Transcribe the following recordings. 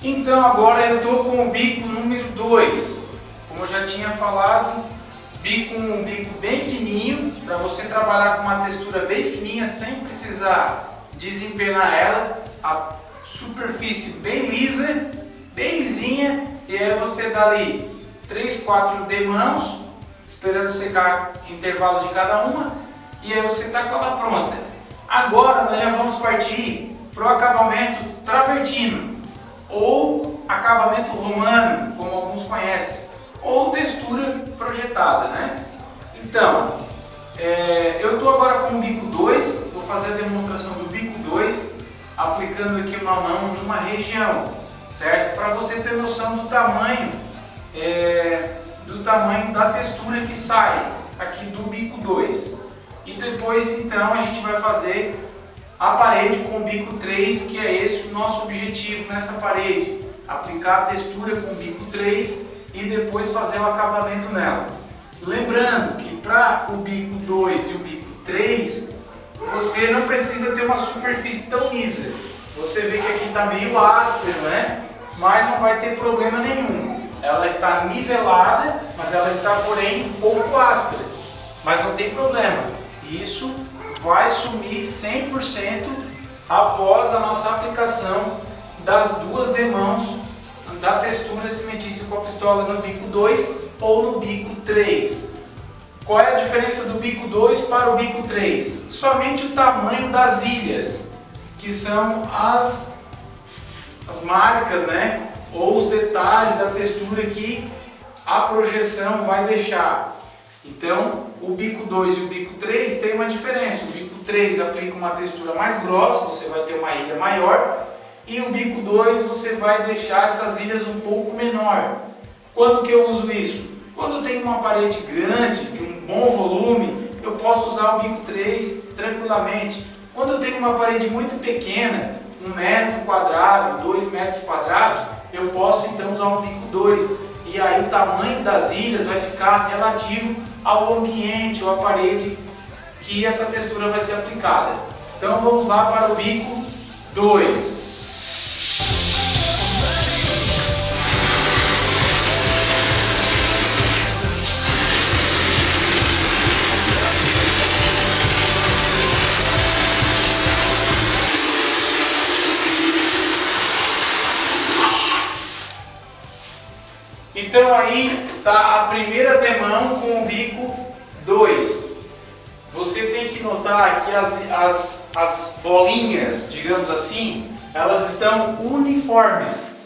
Então agora eu estou com o bico número 2. Como eu já tinha falado, um bico bem fininho, para você trabalhar com uma textura bem fininha sem precisar desempenar ela. A superfície bem lisa, bem lisinha, e aí você dá ali 3, 4 demãos, esperando secar intervalos de cada uma, e aí você está com ela pronta. Agora nós já vamos partir para o acabamento travertino, ou acabamento romano, como alguns conhecem, ou textura projetada, né? Então, eu estou agora com o bico 2, vou fazer a demonstração do bico 2, aplicando aqui uma mão numa região, certo? Para você ter noção do tamanho da textura que sai aqui do bico 2. E depois então a gente vai fazer a parede com o bico 3, que é esse o nosso objetivo nessa parede, aplicar a textura com o bico 3 e depois fazer o acabamento nela. Lembrando que para o bico 2 e o bico 3, você não precisa ter uma superfície tão lisa. Você vê que aqui está meio áspero, né? Mas não vai ter problema nenhum. Ela está nivelada, mas ela está, porém, um pouco áspera. Mas não tem problema. Isso vai sumir 100% após a nossa aplicação das duas demãos da textura cimentícia com a pistola no bico 2 ou no bico 3. Qual é a diferença do bico 2 para o bico 3? Somente o tamanho das ilhas, que são as marcas, né? Ou os detalhes da textura que a projeção vai deixar. Então, o bico 2 e o bico 3 tem uma diferença. O bico 3 aplica uma textura mais grossa, você vai ter uma ilha maior, e o bico 2 você vai deixar essas ilhas um pouco menor. Quando que eu uso isso? Quando eu tenho uma parede grande, de um bom volume, eu posso usar o bico 3 tranquilamente. Quando eu tenho uma parede muito pequena, 1 metro quadrado, 2 metros quadrados, eu posso então usar um bico 2. E aí o tamanho das ilhas vai ficar relativo ao ambiente ou à parede que essa textura vai ser aplicada. Então vamos lá para o bico 2. Então aí está a primeira demão com o bico 2. Você tem que notar que as bolinhas, digamos assim, elas estão uniformes.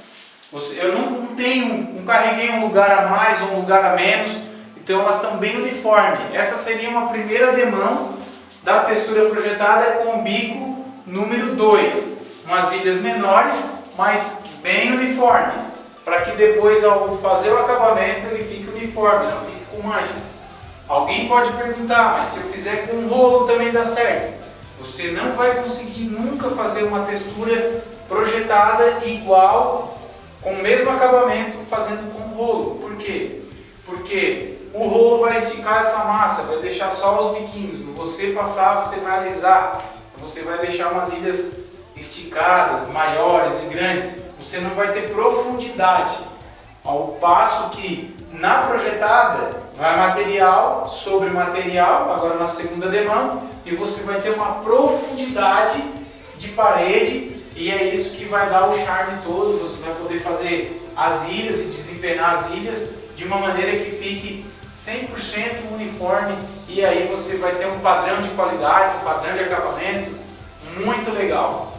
Eu não carreguei um lugar a mais ou um lugar a menos, então elas estão bem uniformes. Essa seria uma primeira demão da textura projetada com o bico número 2. Umas ilhas menores, mas bem uniforme, para que depois, ao fazer o acabamento, ele fique uniforme, não fique com manchas. Alguém pode perguntar, mas se eu fizer com rolo também dá certo? Você não vai conseguir nunca fazer uma textura projetada igual, com o mesmo acabamento, fazendo com rolo. Por quê? Porque o rolo vai esticar essa massa, vai deixar só os biquinhos. Você passar, você vai alisar, você vai deixar umas ilhas esticadas, maiores e grandes. Você não vai ter profundidade, ao passo que na projetada vai material sobre material, agora na segunda demão, e você vai ter uma profundidade de parede, e é isso que vai dar o charme todo. Você vai poder fazer as ilhas e desempenhar as ilhas de uma maneira que fique 100% uniforme, e aí você vai ter um padrão de qualidade, um padrão de acabamento muito legal.